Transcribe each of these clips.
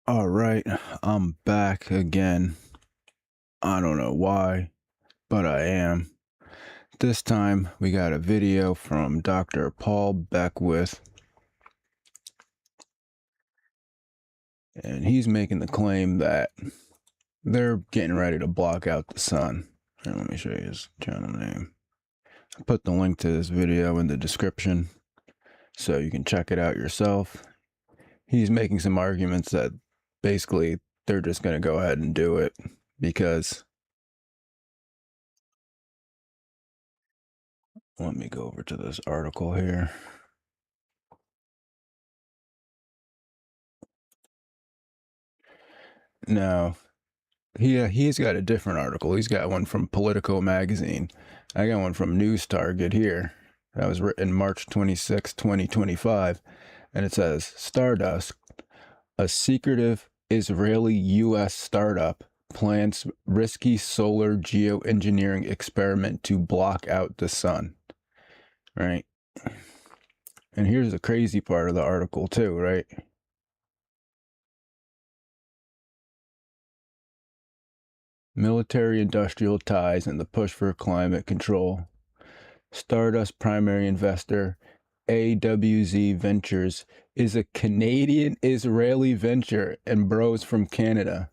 All right, I'm back again. I don't know why, but I am. This time we got a video from Dr. Paul Beckwith, and he's making the claim that they're getting ready to block out the sun. Here, let me show you his channel name. I put the link to this video in the description so you can check it out yourself. He's making some arguments that basically they're just going to go ahead and do it because let me go over to this article here. Now, he's got a different article. He's got one from Politico magazine. I got one from News Target here. That was written March 26, 2025. And it says, Stardust, a secretive Israeli-U.S. startup, plans risky solar geoengineering experiment to block out the sun. Right? And here's the crazy part of the article too, right? Military-industrial ties and the push for climate control. Stardust primary investor AWZ Ventures is a Canadian-Israeli venture, and bros from Canada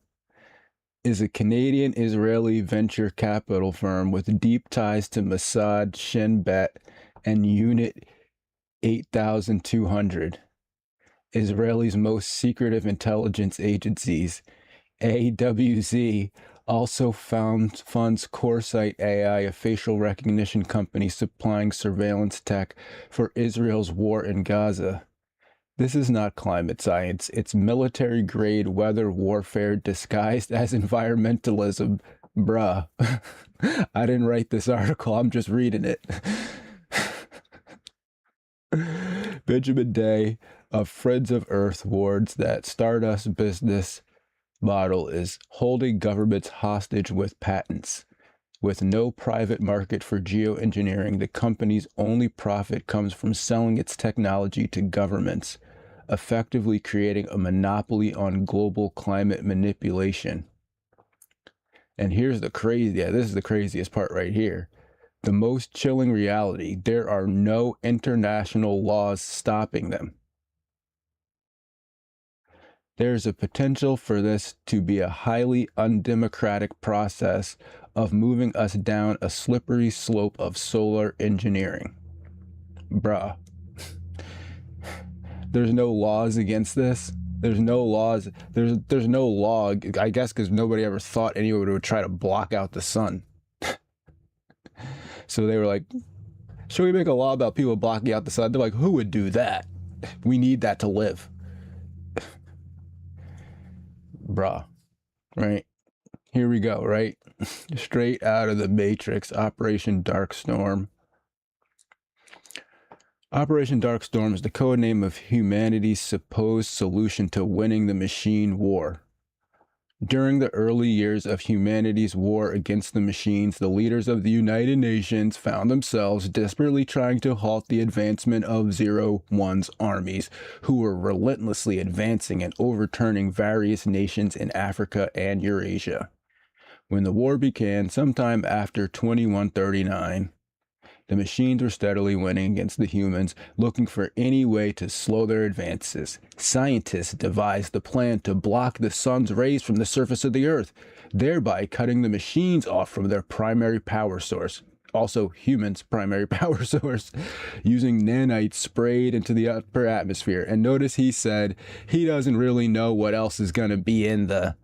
is a Canadian-Israeli venture capital firm with deep ties to Mossad, Shin Bet, and Unit 8200, Israel's most secretive intelligence agencies. AWZ also funds Coresight AI, a facial recognition company supplying surveillance tech for Israel's war in Gaza. This is not climate science. It's military-grade weather warfare disguised as environmentalism. Bruh. I didn't write this article. I'm just reading it. Benjamin Day of Friends of Earth warns that Stardust business model is holding governments hostage with patents. With no private market for geoengineering, the company's only profit comes from selling its technology to governments, effectively creating a monopoly on global climate manipulation. And here's the this is the craziest part right here. The most chilling reality, there are no international laws stopping them. There's a potential for this to be a highly undemocratic process of moving us down a slippery slope of solar engineering. Bruh. There's no laws against this. There's no laws. There's no law, I guess, because nobody ever thought anyone would try to block out the sun. So they were like, should we make a law about people blocking out the sun? They're like, who would do that? We need that to live. Bruh. Right? Here we go, right? Straight out of the Matrix, Operation Dark Storm. Operation Dark Storm is the code name of humanity's supposed solution to winning the machine war. During the early years of humanity's war against the machines, the leaders of the United Nations found themselves desperately trying to halt the advancement of Zero-One's armies, who were relentlessly advancing and overturning various nations in Africa and Eurasia. When the war began, sometime after 2139, the machines were steadily winning against the humans, looking for any way to slow their advances. Scientists devised the plan to block the sun's rays from the surface of the earth, thereby cutting the machines off from their primary power source. Also, humans' primary power source, using nanites sprayed into the upper atmosphere. And notice he said he doesn't really know what else is going to be in the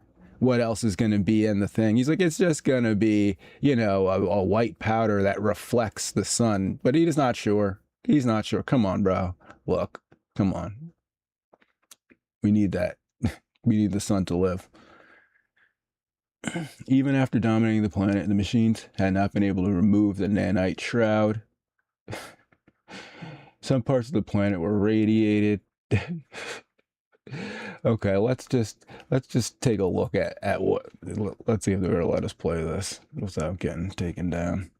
thing. He's like, it's just going to be, a white powder that reflects the sun. But he's not sure. He's not sure. Come on, bro. Look, come on. We need that. We need the sun to live. Even after dominating the planet, the machines had not been able to remove the nanite shroud. Some parts of the planet were radiated. Okay, let's just take a look at what. Let's see if they're gonna let us play this without getting taken down.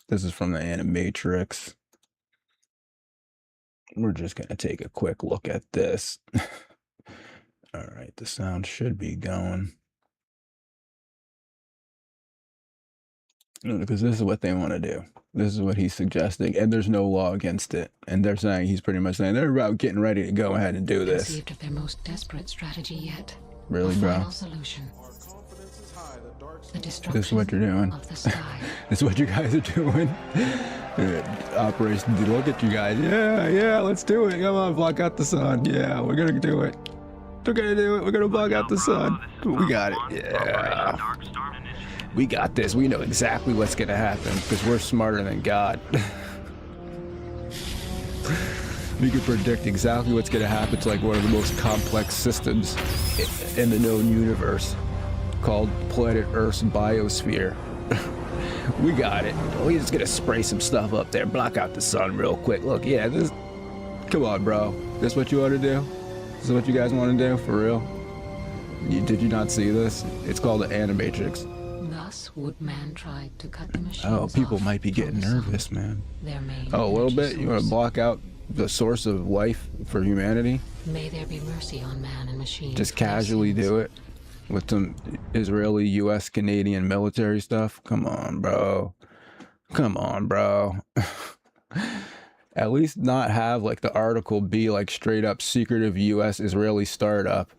This is from the Animatrix. We're just gonna take a quick look at this. All right, the sound should be going. Because this is what they want to do. This is what he's suggesting, and there's no law against it. And they're saying, he's pretty much saying, they're about getting ready to go ahead and do this. Conceived of their most desperate strategy yet. Really, a bro? final solution. The destruction This is what you're doing. of the sky. This is what you guys are doing. Operation, look at you guys. Yeah, let's do it. Come on, block out the sun. Yeah, we're gonna do it. We're gonna do it. We're gonna block out the sun. We got it. Yeah. We got this. We know exactly what's gonna happen because we're smarter than God. We can predict exactly what's gonna happen to like one of the most complex systems in the known universe, called planet Earth's biosphere. We got it. We're just gonna spray some stuff up there, block out the sun real quick. Look, yeah, this. Come on, bro. This what you want to do? This is what you guys want to do for real? Did you not see this? It's called the Animatrix. Thus would man try to cut the machines. Oh, people off might be getting from the sun, nervous, man. their main Oh, a little energy bit? You want to source. block out the source of life for humanity? May there be mercy on man and machine. Just for their casually sins. do it with some Israeli, U.S., Canadian military stuff? Come on, bro. Come on, bro. At least not have like the article be like straight up secretive U.S. Israeli startup,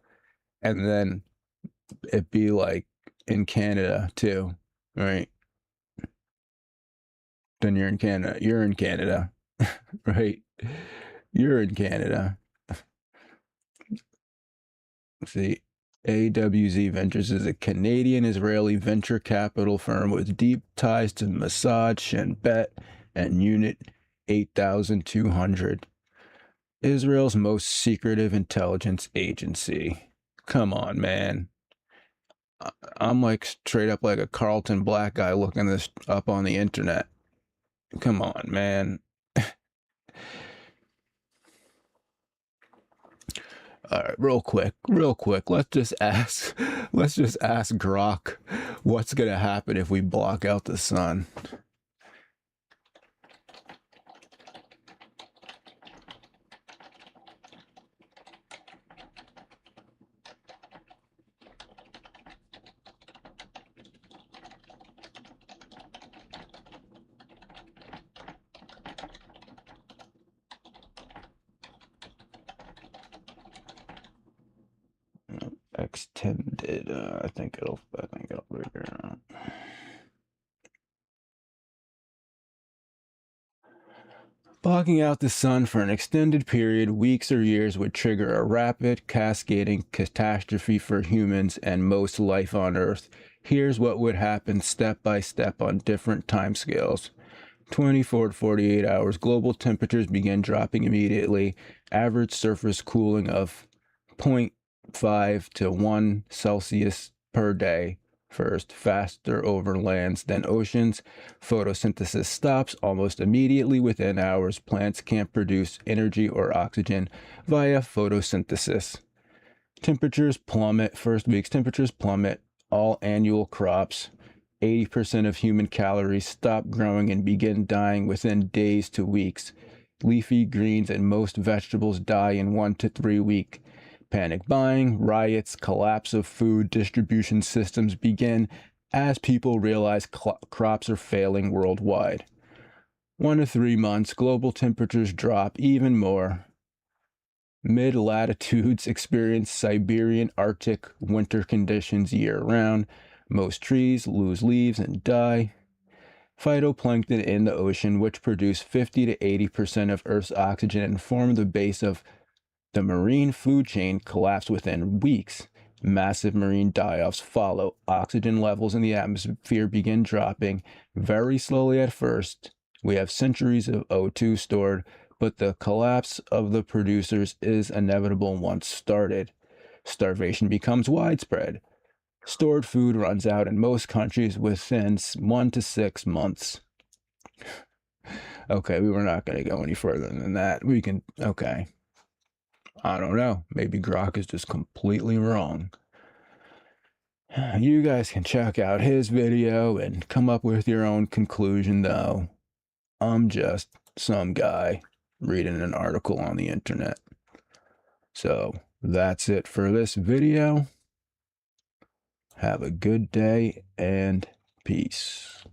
and then it be like in Canada too, right? Then you're in Canada. You're in Canada, right? You're in Canada. See, AWZ Ventures is a Canadian-Israeli venture capital firm with deep ties to Mossad, Shin Bet, and Unit 8200, Israel's most secretive intelligence agency. Come on, man. I'm like straight up like a Carlton Black guy looking this up on the internet. Come on, man. All right, real quick. Let's just ask Grok what's gonna happen if we block out the sun. Extended. I think it'll figure it out. Blocking out the sun for an extended period, weeks or years, would trigger a rapid, cascading catastrophe for humans and most life on Earth. Here's what would happen step by step on different timescales. 24 to 48 hours, global temperatures begin dropping immediately. Average surface cooling of 0.5 to 1 Celsius per day. First, faster over lands than oceans. Photosynthesis stops almost immediately within hours. Plants can't produce energy or oxygen via photosynthesis. Temperatures plummet. First week's temperatures plummet. All annual crops. 80% of human calories stop growing and begin dying within days to weeks. Leafy greens and most vegetables die in 1 to 3 weeks. Panic buying, riots, collapse of food distribution systems begin as people realize crops are failing worldwide. 1 to 3 months, global temperatures drop even more. Mid-latitudes experience Siberian Arctic winter conditions year-round. Most trees lose leaves and die. Phytoplankton in the ocean, which produce 50 to 80% of Earth's oxygen and form the base of the marine food chain, collapse within weeks. Massive marine die-offs follow. Oxygen levels in the atmosphere begin dropping very slowly at first. We have centuries of O2 stored, but the collapse of the producers is inevitable once started. Starvation becomes widespread. Stored food runs out in most countries within 1 to 6 months. Okay, we were not going to go any further than that. Okay. I don't know. Maybe Grok is just completely wrong. You guys can check out his video and come up with your own conclusion, though. I'm just some guy reading an article on the internet. So, That's it for this video. Have a good day and peace.